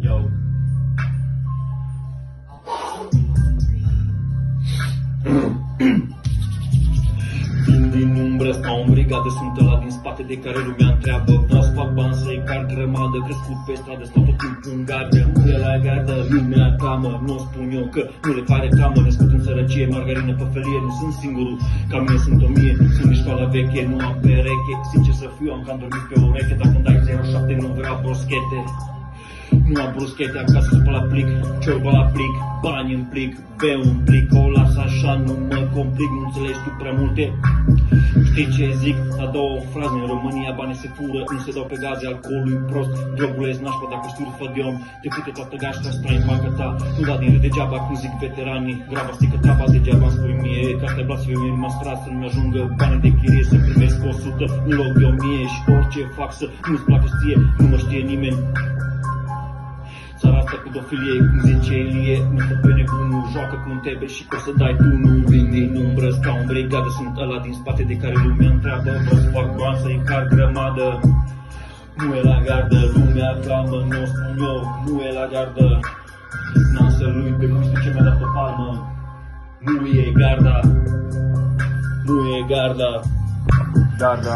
Yo. Vin din umbră, stau în brigadă, sunt ăla din spate de care lumea întreabă. Vreau să fac bani, să-i car grămadă, crescut pe stradă, stau tot timpul în gardă. De la gardă, lumea clamă, nu spun eu că nu le pare teamă. Născut în sărăcie, margarină pe felie, nu sunt singurul, ca mine sunt 1000. Sunt de școala veche, nu am pereche. Sincer să fiu, am cam dormit pe ureche. Dacă îmi dai 07, nu vreau broschete. Nu am bruschete acasă, spăl la plic, ciorbă la plic, bani în plic, beu un plic, o las așa, nu mă complic, nu înțelegi tu prea multe. Știi ce zic? A două fraze, în România banii se fură, nu se dau pe gaze, alcoolul e prost, drogul e nașpa, dacă știu rufă de om, te pute toată gașca, spray în banca ta, nu da din râd degeaba, cum zic veteranii, graba stică taba, degeaba îmi spui mie, că aștept blați femei măstrați, să nu-mi ajungă banii de chirie, să primesc 100 în loc de 1000 și orice fac să nu-ți placă ție, nu mă știe nimeni. Țara asta pedofilie, cum zice Ilie, nu stă pe nebunul, joacă cu un tebe și că o să dai tu. Nu vin din umbră, stau în brigadă, sunt ăla din spate de care lumea întreabă. Vreau să fac bani, să-i car grămadă, nu e la gardă, lumea clamă, nu o spun eu, nu e la gardă. N-am să-l uit pe muștiu ce mi-a dat o palmă, nu e garda, nu e garda, garda